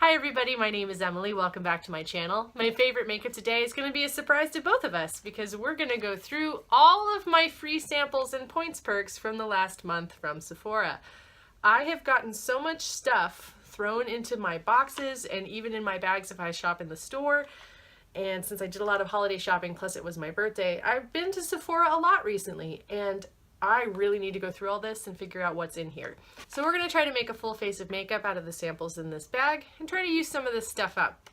Hi everybody, my name is Emily. Welcome back to my channel. My favorite makeup today is going to be a surprise to both of us because we're going to go through all of my free samples and points perks from the last month from Sephora. I have gotten so much stuff thrown into my boxes and even in my bags if I shop in the store. And since I did a lot of holiday shopping, plus it was my birthday, I've been to Sephora a lot recently and I really need to go through all this and figure out what's in here. So we're going to try to make a full face of makeup out of the samples in this bag and try to use some of this stuff up.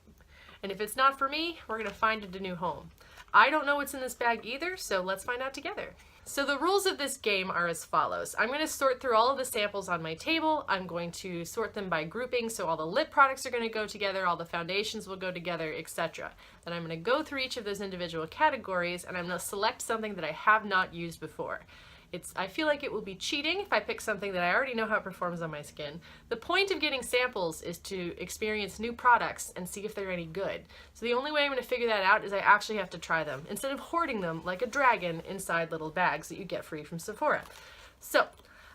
And if it's not for me, we're going to find it a new home. I don't know what's in this bag either, so let's find out together. So the rules of this game are as follows. I'm going to sort through all of the samples on my table. I'm going to sort them by grouping, so all the lip products are going to go together, all the foundations will go together, etc. Then I'm going to go through each of those individual categories and I'm going to select something that I have not used before. I feel like it will be cheating if I pick something that I already know how it performs on my skin. The point of getting samples is to experience new products and see if they're any good. So the only way I'm going to figure that out is I actually have to try them, instead of hoarding them like a dragon inside little bags that you get free from Sephora. So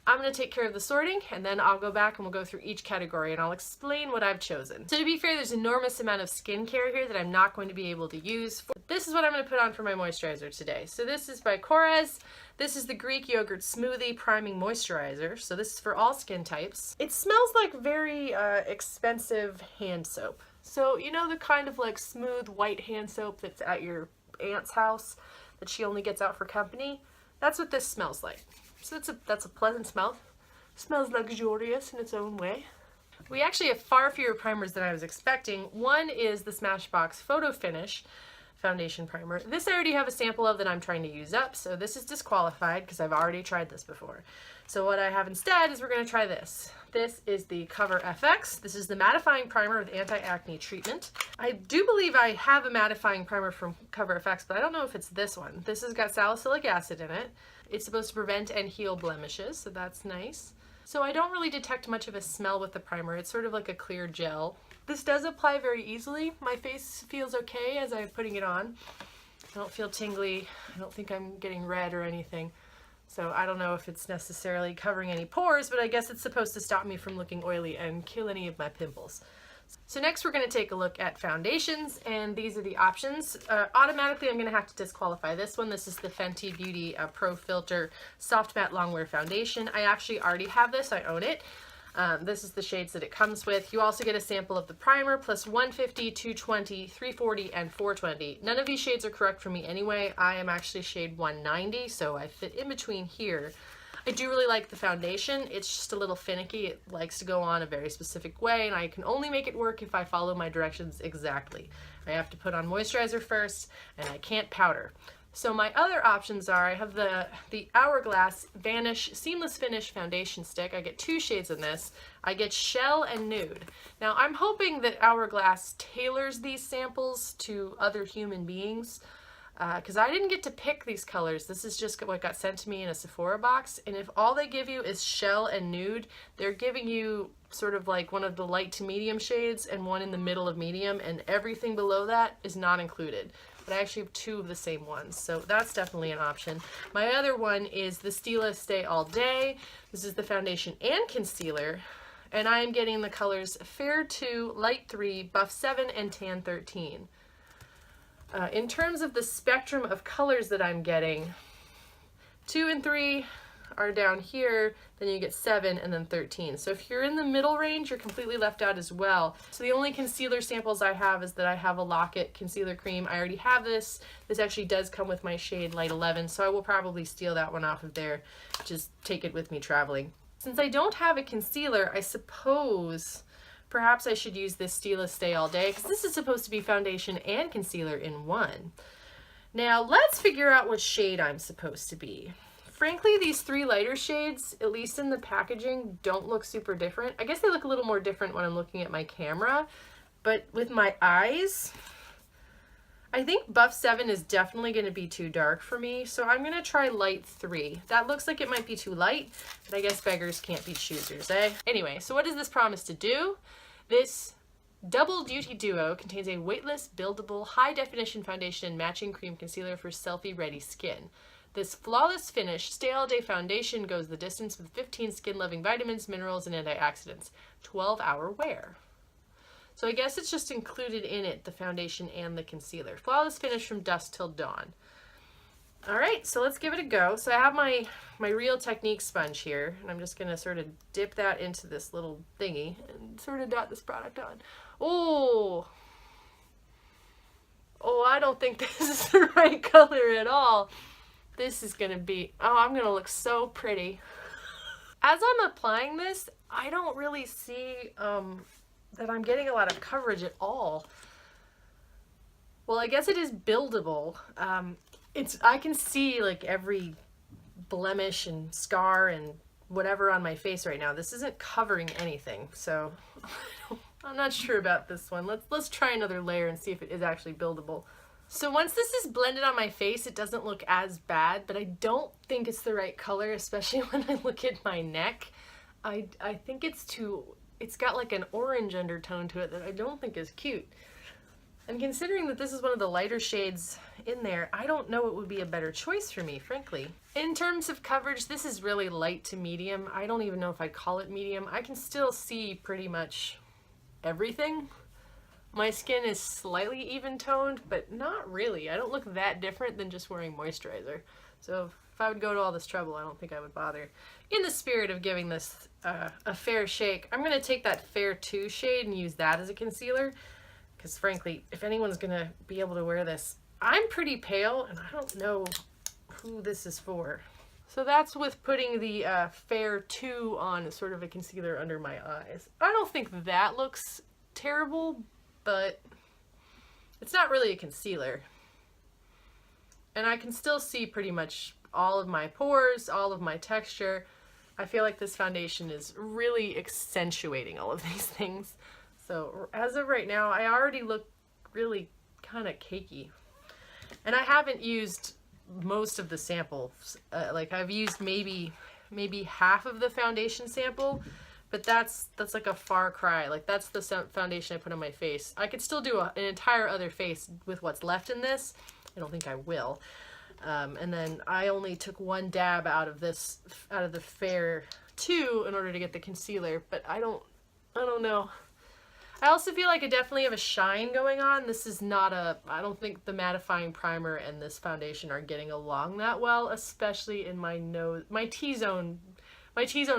I'm going to take care of the sorting and then I'll go back and we'll go through each category and I'll explain what I've chosen. So to be fair, there's an enormous amount of skincare here that I'm not going to be able to use. This is what I'm going to put on for my moisturizer today. So this is by Korres. This is the Greek Yogurt Smoothie Priming Moisturizer. So this is for all skin types. It smells like very expensive hand soap. So you know the kind of like smooth white hand soap that's at your aunt's house that she only gets out for company? That's what this smells like. So that's a pleasant smell. Smells luxurious in its own way. We actually have far fewer primers than I was expecting. One is the Smashbox Photo Finish Foundation Primer. This I already have a sample of that I'm trying to use up, so this is disqualified because I've already tried this before. So what I have instead is we're going to try this. This is the Cover FX. This is the Mattifying Primer with Anti-Acne Treatment. I do believe I have a mattifying primer from Cover FX, but I don't know if it's this one. This has got salicylic acid in it. It's supposed to prevent and heal blemishes, so that's nice. So I don't really detect much of a smell with the primer. It's sort of like a clear gel. This does apply very easily. My face feels okay as I'm putting it on. I don't feel tingly. I don't think I'm getting red or anything. So I don't know if it's necessarily covering any pores, but I guess it's supposed to stop me from looking oily and kill any of my pimples. So next we're going to take a look at foundations, and these are the options. Automatically I'm going to have to disqualify this one. This is the Fenty Beauty Pro Filter Soft Matte Longwear Foundation. I actually already have this. I own it. This is the shades that it comes with. You also get a sample of the primer plus 150, 220, 340, and 420. None of these shades are correct for me anyway. I am actually shade 190, so I fit in between here. I do really like the foundation. It's just a little finicky. It likes to go on a very specific way, and I can only make it work if I follow my directions exactly. I have to put on moisturizer first, and I can't powder. So my other options are, I have the Hourglass Vanish Seamless Finish Foundation Stick. I get two shades in this. I get Shell and Nude. Now I'm hoping that Hourglass tailors these samples to other human beings, because I didn't get to pick these colors. This is just what got sent to me in a Sephora box, and if all they give you is Shell and Nude, they're giving you sort of like one of the light to medium shades and one in the middle of medium, and everything below that is not included. But I actually have two of the same ones, so that's definitely an option. My other one is the Stila Stay All Day. This is the foundation and concealer, and I am getting the colors Fair 2, Light 3, Buff 7, and Tan 13. In terms of the spectrum of colors that I'm getting, 2 and 3 are down here, then you get 7 and then 13. So if you're in the middle range, you're completely left out as well. So the only concealer samples I have is that I have a Lock-It concealer cream. I already have this. This actually does come with my shade Light 11, so I will probably steal that one off of there. Just take it with me traveling. Since I don't have a concealer, I suppose perhaps I should use this Stila Stay All Day, because this is supposed to be foundation and concealer in one. Now let's figure out what shade I'm supposed to be. Frankly, these three lighter shades, at least in the packaging, don't look super different. I guess they look a little more different when I'm looking at my camera, but with my eyes, I think Buff 7 is definitely going to be too dark for me, so I'm going to try Light 3. That looks like it might be too light, but I guess beggars can't be choosers, eh? Anyway, so what does this promise to do? This Double Duty Duo contains a weightless, buildable, high-definition foundation and matching cream concealer for selfie-ready skin. This flawless finish Stay All Day foundation goes the distance with 15 skin-loving vitamins, minerals, and antioxidants. 12-hour wear. So I guess it's just included in it, the foundation and the concealer. Flawless finish from dusk till dawn. All right, so let's give it a go. So I have my Real Technique sponge here, and I'm just gonna sort of dip that into this little thingy and sort of dot this product on. Oh, I don't think this is the right color at all. This is gonna be, I'm gonna look so pretty. As I'm applying this, I don't really see that I'm getting a lot of coverage at all. Well, I guess it is buildable. I can see like every blemish and scar and whatever on my face right now. This isn't covering anything, so I'm not sure about this one. Let's try another layer and see if it is actually buildable. So once this is blended on my face, it doesn't look as bad, but I don't think it's the right color, especially when I look at my neck. I think it's got like an orange undertone to it that I don't think is cute. And considering that this is one of the lighter shades in there, I don't know what would be a better choice for me, frankly. In terms of coverage, this is really light to medium. I don't even know if I'd call it medium. I can still see pretty much everything. My skin is slightly even toned, but not really. I don't look that different than just wearing moisturizer. So if I would go to all this trouble, I don't think I would bother. In the spirit of giving this a fair shake, I'm gonna take that Fair 2 shade and use that as a concealer. Because frankly, if anyone's gonna be able to wear this, I'm pretty pale and I don't know who this is for. So that's with putting the Fair 2 on as sort of a concealer under my eyes. I don't think that looks terrible, but it's not really a concealer. And I can still see pretty much all of my pores, all of my texture. I feel like this foundation is really accentuating all of these things. So as of right now, I already look really kind of cakey. And I haven't used most of the samples. Like I've used maybe half of the foundation sample, but that's like a far cry. Like that's the foundation I put on my face. I could still do an entire other face with what's left in this. I don't think I will. And then I only took one dab out of the Fair 2 in order to get the concealer, but I don't know. I also feel like I definitely have a shine going on. This is not I don't think the mattifying primer and this foundation are getting along that well, especially in my nose. My T-zone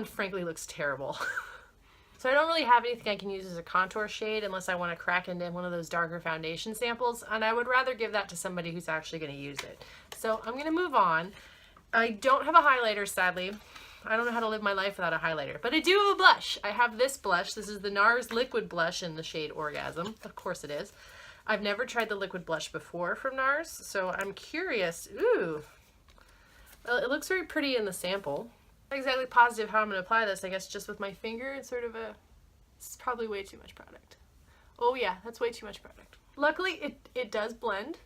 frankly looks terrible. So I don't really have anything I can use as a contour shade unless I want to crack into one of those darker foundation samples, and I would rather give that to somebody who's actually going to use it. So I'm going to move on. I don't have a highlighter, sadly. I don't know how to live my life without a highlighter, but I do have a blush. I have this blush. This is the Nars liquid blush in the shade Orgasm. Of course it is. I've never tried the liquid blush before from Nars, so I'm curious. Ooh. Well, it looks very pretty in the sample. Not exactly positive how I'm going to apply this. I guess just with my finger. It's sort of it's probably way too much product. Oh yeah, that's way too much product. Luckily, it does blend.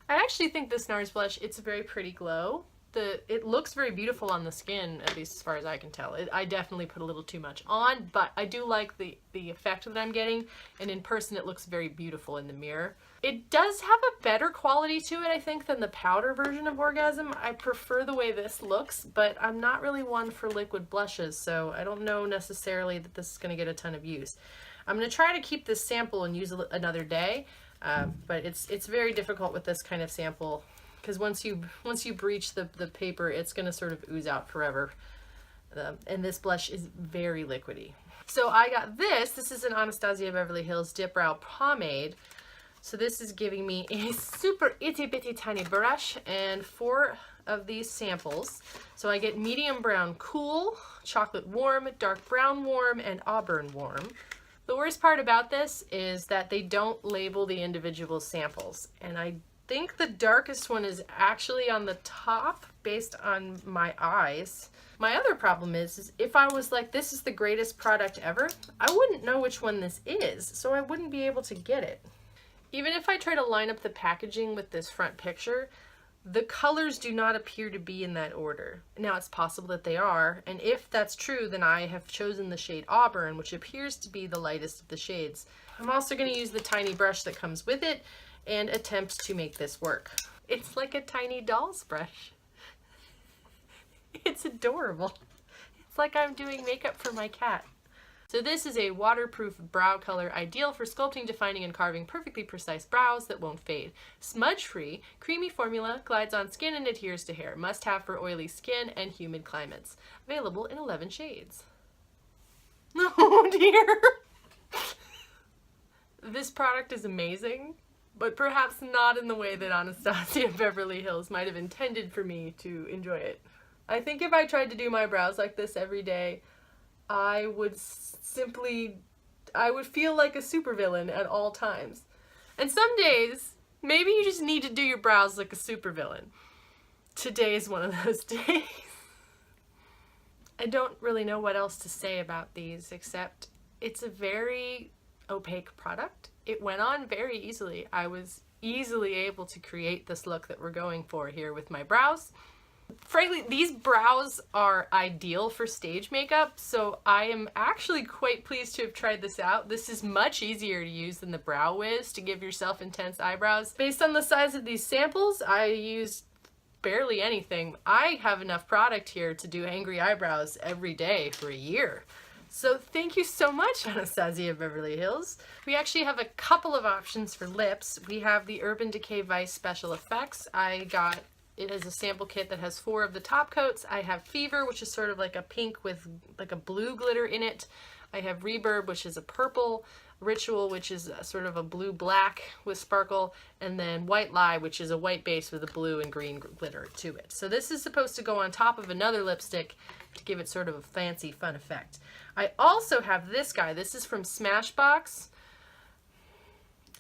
I actually think this Nars blush, it's a very pretty glow. It looks very beautiful on the skin, at least as far as I can tell. I definitely put a little too much on, but I do like the effect that I'm getting, and in person it looks very beautiful in the mirror. It does have a better quality to it, I think, than the powder version of Orgasm. I prefer the way this looks, but I'm not really one for liquid blushes, so I don't know necessarily that this is going to get a ton of use. I'm going to try to keep this sample and use it another day, but it's very difficult with this kind of sample, because once you breach the paper, it's going to sort of ooze out forever. And this blush is very liquidy. So I got this. This is an Anastasia Beverly Hills Dipbrow Pomade. So this is giving me a super itty bitty tiny brush and 4 of these samples. So I get medium brown cool, chocolate warm, dark brown warm, and auburn warm. The worst part about this is that they don't label the individual samples, and I think the darkest one is actually on the top based on my eyes. My other problem is if I was like, this is the greatest product ever, I wouldn't know which one this is, so I wouldn't be able to get it. Even if I try to line up the packaging with this front picture, the colors do not appear to be in that order. Now it's possible that they are, and if that's true, then I have chosen the shade Auburn, which appears to be the lightest of the shades. I'm also going to use the tiny brush that comes with it and attempt to make this work. It's like a tiny doll's brush. It's adorable. It's like I'm doing makeup for my cat. So this is a waterproof brow color ideal for sculpting, defining, and carving perfectly precise brows that won't fade. Smudge-free, creamy formula, glides on skin and adheres to hair. Must have for oily skin and humid climates. Available in 11 shades. Oh dear! This product is amazing, but perhaps not in the way that Anastasia Beverly Hills might have intended for me to enjoy it. I think if I tried to do my brows like this every day, I would feel like a supervillain at all times. And some days, maybe you just need to do your brows like a supervillain. Today is one of those days. I don't really know what else to say about these, except it's a very opaque product. It went on very easily. I was easily able to create this look that we're going for here with my brows. Frankly, these brows are ideal for stage makeup, so I am actually quite pleased to have tried this out. This is much easier to use than the Brow Wiz to give yourself intense eyebrows. Based on the size of these samples, I used barely anything. I have enough product here to do angry eyebrows every day for a year. So thank you so much, Anastasia Beverly Hills. We actually have a couple of options for lips. We have the Urban Decay Vice Special Effects. It is a sample kit that has 4 of the top coats. I have Fever, which is sort of like a pink with like a blue glitter in it. I have Reverb, which is a purple. Ritual, which is sort of a blue-black with sparkle. And then White Lie, which is a white base with a blue and green glitter to it. So this is supposed to go on top of another lipstick to give it sort of a fancy, fun effect. I also have this guy. This is from Smashbox.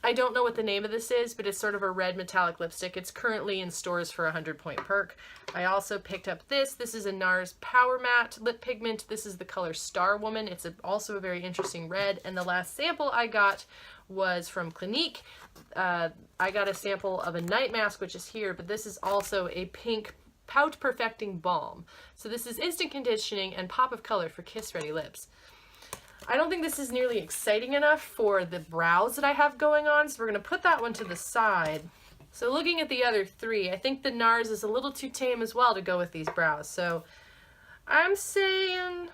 I don't know what the name of this is, but it's sort of a red metallic lipstick. It's currently in stores for a 100-point perk. I also picked up this. This is a Nars Power Matte Lip Pigment. This is the color Star Woman. It's also a very interesting red. And the last sample I got was from Clinique. I got a sample of a night mask, which is here, but this is also a pink Pout Perfecting Balm. So this is instant conditioning and pop of color for kiss-ready lips. I don't think this is nearly exciting enough for the brows that I have going on, so we're going to put that one to the side. So looking at the other 3, I think the Nars is a little too tame as well to go with these brows. So I'm saying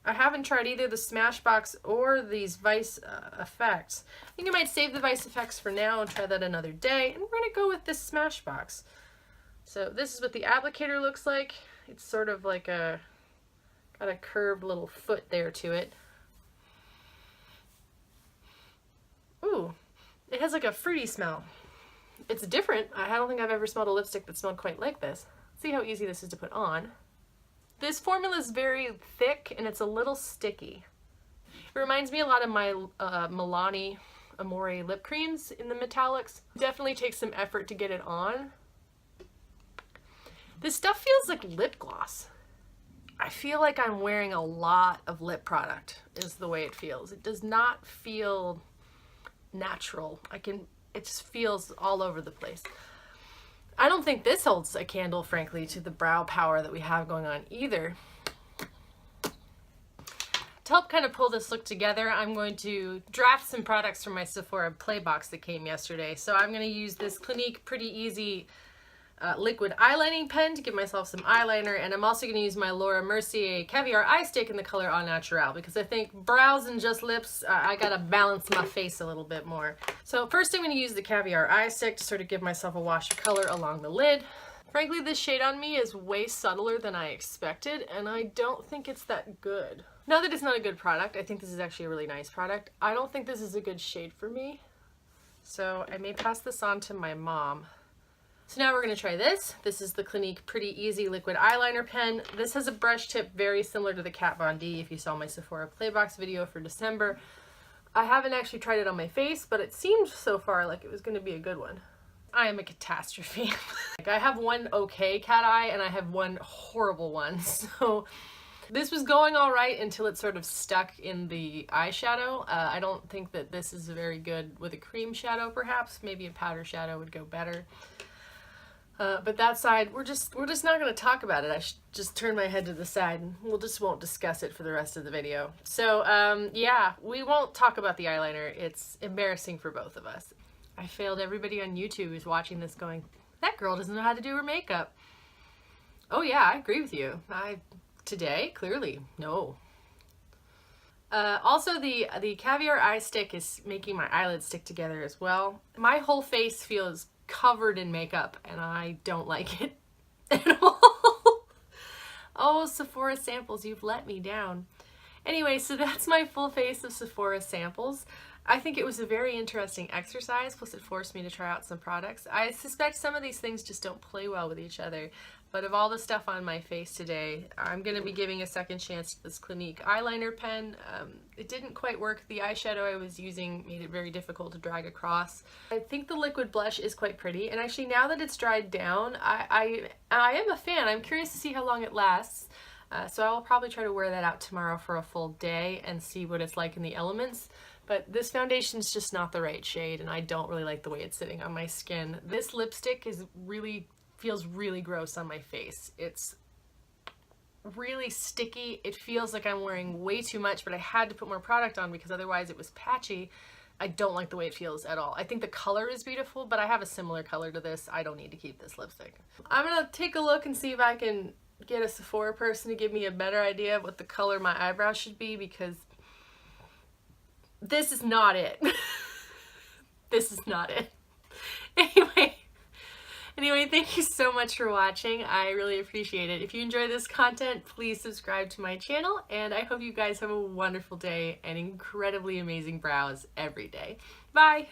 I haven't tried either the Smashbox or these Vice Effects. I think I might save the Vice Effects for now and try that another day, and we're going to go with this Smashbox. So this is what the applicator looks like. It's sort of like got a curved little foot there to it. Ooh, it has like a fruity smell. It's different. I don't think I've ever smelled a lipstick that smelled quite like this. Let's see how easy this is to put on. This formula is very thick and it's a little sticky. It reminds me a lot of my Milani Amore lip creams in the metallics. Definitely takes some effort to get it on. This stuff feels like lip gloss. I feel like I'm wearing a lot of lip product is the way it feels. It does not feel natural. It just feels all over the place. I don't think this holds a candle, frankly, to the brow power that we have going on either. To help kind of pull this look together, I'm going to draft some products from my Sephora play box that came yesterday. So I'm going to use this Clinique Pretty Easy liquid eyelining pen to give myself some eyeliner, and I'm also going to use my Mercier Caviar eye stick in the color Naturel because I think brows and just lips, I gotta balance my face a little bit more. So first I'm going to use the Caviar eye stick to sort of give myself a wash of color along the lid. Frankly, this shade on me is way subtler than I expected, and I don't think it's that good. Now that it's not a good product, I think this is actually a really nice product. I don't think this is a good shade for me, so I may pass this on to my mom. So now we're going to try this. This is the Clinique Pretty Easy Liquid Eyeliner Pen. This has a brush tip very similar to the Kat Von D if you saw my Sephora Playbox video for December. I haven't actually tried it on my face, but it seemed so far like it was going to be a good one. I am a catastrophe. I have one okay cat eye and I have one horrible one. So this was going all right until it sort of stuck in the eyeshadow. I don't think that this is very good with a cream shadow perhaps. Maybe a powder shadow would go better. But that side, we're just not going to talk about it. I should just turn my head to the side and won't discuss it for the rest of the video. So yeah, we won't talk about the eyeliner. It's embarrassing for both of us. I failed everybody on YouTube who's watching this going, that girl doesn't know how to do her makeup. Oh yeah, I agree with you. Today, clearly, no. Also, the Caviar eye stick is making my eyelids stick together as well. My whole face feels covered in makeup, and I don't like it at all. Oh, Sephora samples, you've let me down. Anyway, so that's my full face of Sephora samples. I think it was a very interesting exercise, plus it forced me to try out some products. I suspect some of these things just don't play well with each other, but of all the stuff on my face today, I'm going to be giving a second chance to this Clinique eyeliner pen. It didn't quite work. The eyeshadow I was using made it very difficult to drag across. I think the liquid blush is quite pretty, and actually now that it's dried down, I am a fan. I'm curious to see how long it lasts. So I'll probably try to wear that out tomorrow for a full day and see what it's like in the elements. But this foundation is just not the right shade, and I don't really like the way it's sitting on my skin. This lipstick feels really gross on my face. It's really sticky. It feels like I'm wearing way too much, but I had to put more product on because otherwise it was patchy. I don't like the way it feels at all. I think the color is beautiful, but I have a similar color to this. I don't need to keep this lipstick. I'm gonna take a look and see if I can get a Sephora person to give me a better idea of what the color of my eyebrows should be, because this is not it. This is not it. Anyway, thank you so much for watching. I really appreciate it. If you enjoy this content, please subscribe to my channel, and I hope you guys have a wonderful day and incredibly amazing brows every day. Bye!